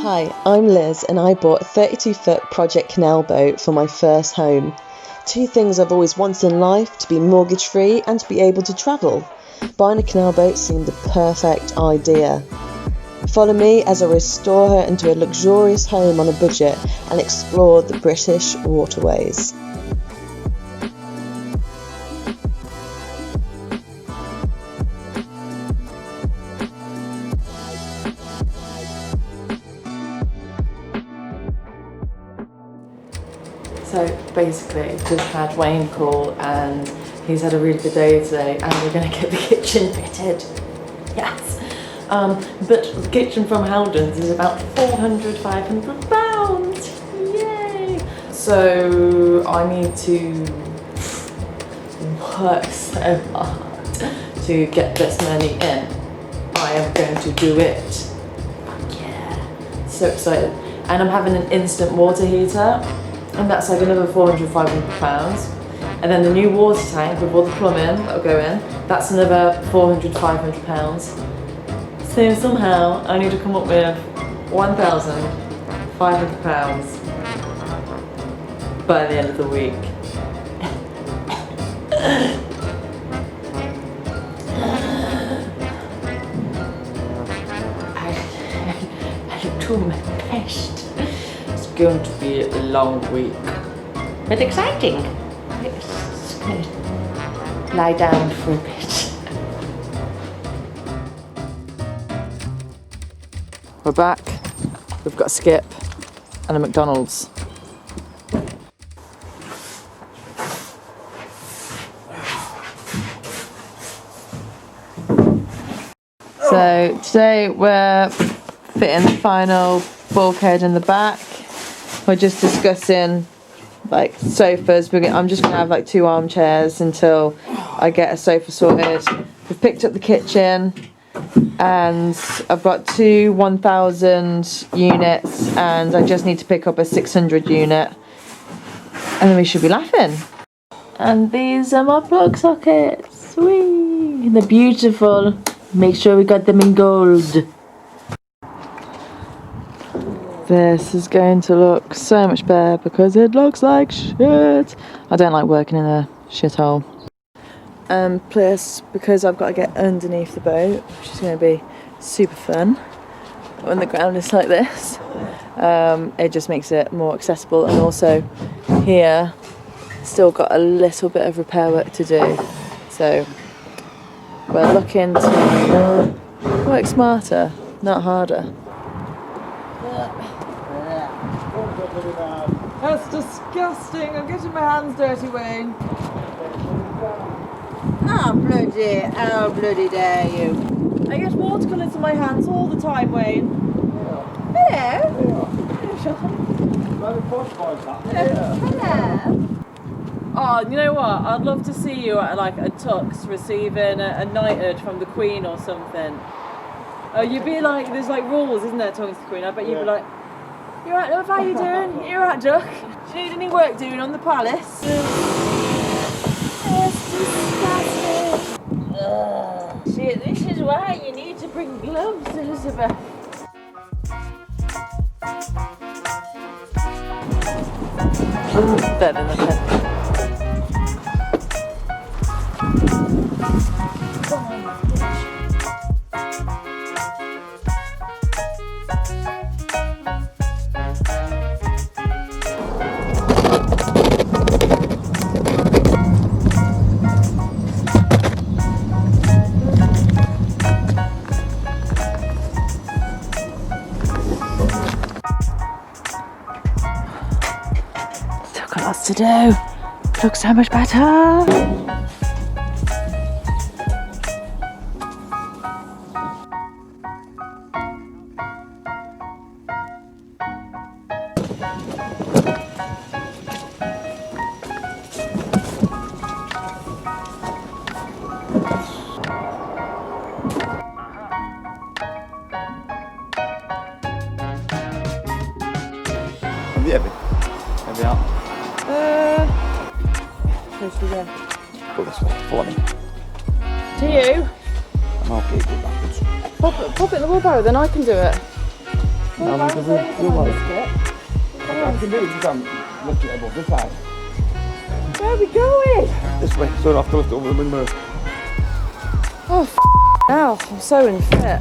Hi, I'm Liz and I bought a 32-foot project canal boat for my first home. Two things I've always wanted in life: to be mortgage free and to be able to travel. Buying a canal boat seemed the perfect idea. Follow me as I restore her into a luxurious home on a budget and explore the British waterways. So basically, just had Wayne call and he's had a really good day today and we're going to get the kitchen fitted. Yes. But the kitchen from Howden's is about £400–500. Yay! So I need to work so hard to get this money in. I am going to do it. Fuck yeah. So excited. And I'm having an instant water heater. And that's like another £400–500. And then the new water tank with all the plumbing that'll go in, that's another £400–500. So somehow I need to come up with £1,500 by the end of the week. I do my best. It's going to be a long week, but exciting. It's going to lie down for a bit. We're back. We've got a skip and a McDonald's. So today we're fitting the final bulkhead in the back. We're just discussing like sofas. I'm just gonna have like 2 armchairs until I get a sofa sorted. We've picked up the kitchen and I've got 2 1,000 units and I just need to pick up a 600 unit and then we should be laughing. And these are my plug sockets. Whee! They're beautiful. Make sure we got them in gold. This is going to look so much better because it looks like shit. I don't like working in a shithole. Plus, because I've got to get underneath the boat, which is going to be super fun when the ground is like this, it just makes it more accessible. And also here, still got a little bit of repair work to do. So we're looking to work smarter, not harder. That's disgusting. I'm getting my hands dirty, Wayne. Oh bloody dare you. I get watercolours in my hands all the time, Wayne. Hello. Hello. Oh, you know what? I'd love to see you at like a tux receiving a knighthood from the Queen or something. You'd be like, there's like rules, isn't there, talking to the Queen? I bet you'd be like, "You're right, love, how you doing? You're right, duck. Do you need any work doing on the palace?" It's disgusting. See, this is why you need to bring gloves, Elizabeth. Better than that. Still got lots to do. Looks so much better. Maybe out. Where should we go? Go this way. Follow me. To you? And I'll go backwards. Pop it in the wheelbarrow, then I can do it. I can do it because I'm lifting it above this side. Where are we going? This way, so I don't have to lift it over the window. Oh, now I'm so unfit.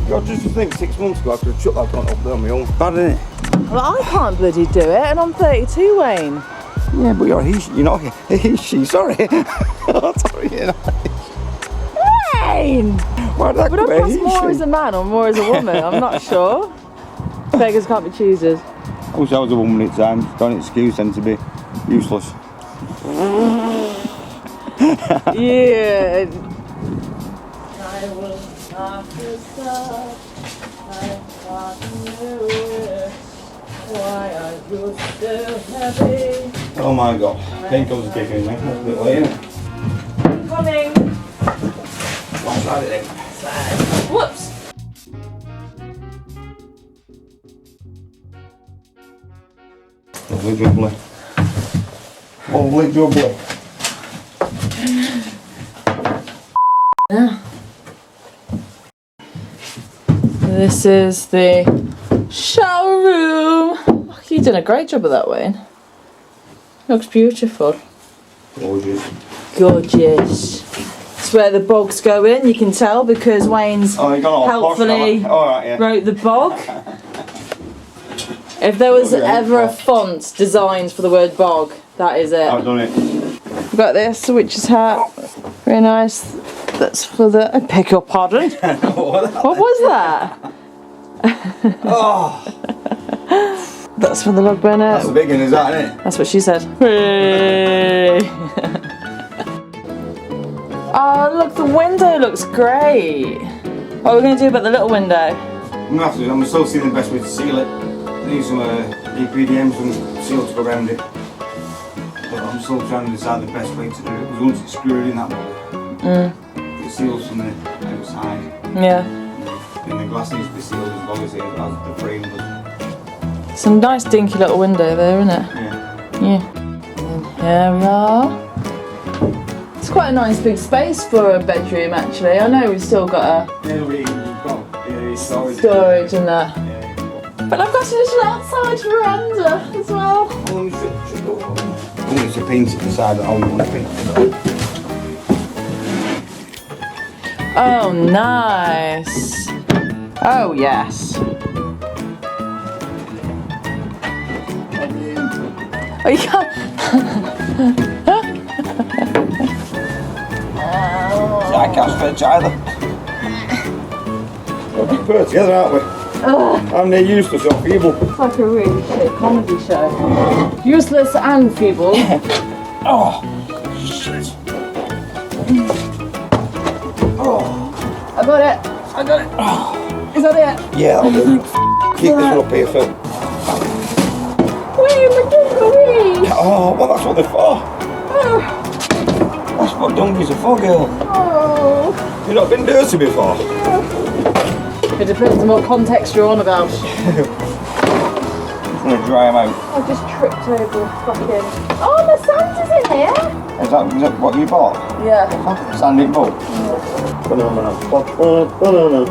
God, just to think, 6 months ago I could have chucked that gun up there on my own. Bad, isn't it? Well, I can't bloody do it, and I'm 32, Wayne. Yeah, but you're you're not she, sorry. Sorry, you're not Wayne! Why did that Would I come pass out? more as a man or more as a woman? I'm not sure. Beggars can't be choosers. I wish I was a woman at times. Got an excuse then to be useless. Yeah. I will not stop. I why are you so heavy? Oh my god. Painkillers are kicking in, mate. That's a bit late, isn't it? Coming. One side it then. Whoops. Lovely jubbly. Lovely jubbly. This is the shower room. Oh, you did a great job of that, Wayne. Looks beautiful. Gorgeous. Gorgeous. It's where the bogs go in, you can tell, because Wayne's Oh, you got all helpfully posh, alright, yeah. wrote the bog. If there was ever a font designed for the word bog, that is it. I've done it. We've got this, a witch's hat. Very nice. That's for the... I beg your pardon. What was that? Oh, That's for the log burner. that's a big one, is that, isn't it? That's what she said. Hooray. Oh, look, the window looks great. What are we going to do about the little window? I'm still seeing the best way to seal it. I need some EPDM, some seal to go around it. But I'm still trying to decide the best way to do it. Because once it's screwed in that way, it seals from the outside. Yeah. And the glass needs to be sealed as long as it has the frame does. It's a nice dinky little window there, isn't it? Yeah. Yeah. And here we are. It's quite a nice big space for a bedroom, actually. I know we've still got a Yeah, we've got storage in there. Yeah. But I've got a little outside veranda as well. I need to paint it inside how you want to paint it. Oh, nice. Oh, yes. Oh, you can't. I can't stretch either. We'll be put together, aren't we? I'm near useless or feeble. It's like a really shit comedy show. Useless and feeble. Oh, shit. Oh, I got it. I got it. Oh. Is that it? Yeah, I'll do. Keep this one up here, Phil. Wait, my dingoes. Oh, well, that's what they're for. That's what donkeys are for, girl. Oh. You've not been dirty before. It depends on what context you're on about. I'm going to dry them out. I just tripped over a fucking... Oh, the Santa's in here! Is that what you bought? Yeah. Standing boat? Banana. Banana.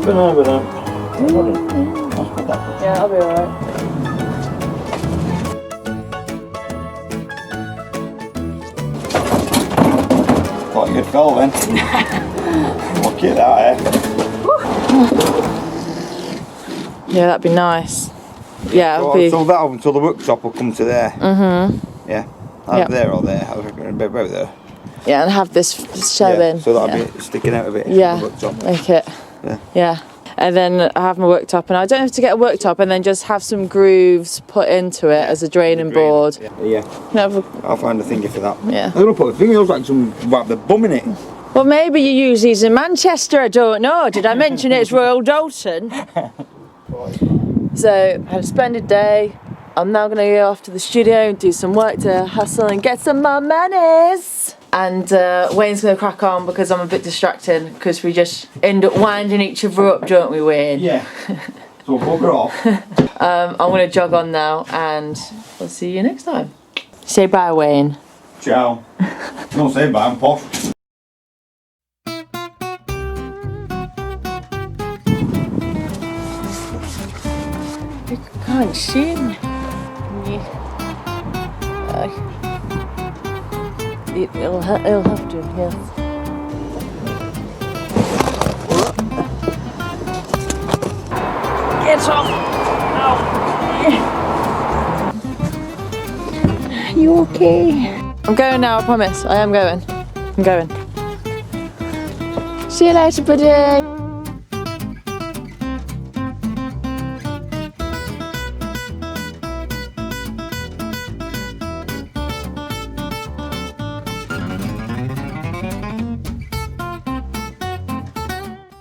Banana. Yeah, I'll be alright. Thought you'd fell then. Look at that, eh? Yeah, that'd be nice. Yeah, it'll be... So that'll until the worktop will come to there. Mm-hmm. Yeah. Either Yep. there or there. I reckon about there. Yeah, and have this showing. Yeah, so that'll be sticking out of it. Yeah, The worktop. make it. Yeah. Yeah. And then I have my worktop, and I don't have to get a worktop, and then just have some grooves put into it as a draining board. Yeah. Have a- I'll find a thingy for that. Yeah. I'm going to put a thing, it looks like some wipe the bum in it. Well, maybe you use these in Manchester, I don't know. Did I mention it's Royal Dalton? So, I had a splendid day. I'm now going to go off to the studio and do some work to hustle and get some more monies. And Wayne's going to crack on because I'm a bit distracting because we just end up winding each other up, don't we, Wayne? Yeah. So bugger off. I'm going to jog on now and I'll see you next time. Say bye, Wayne. Ciao. Don't say bye, I'm posh. can't swim. It'll have to, yes. Get off! Ow. You okay? I'm going now, I promise. I am going. I'm going. See you later, buddy.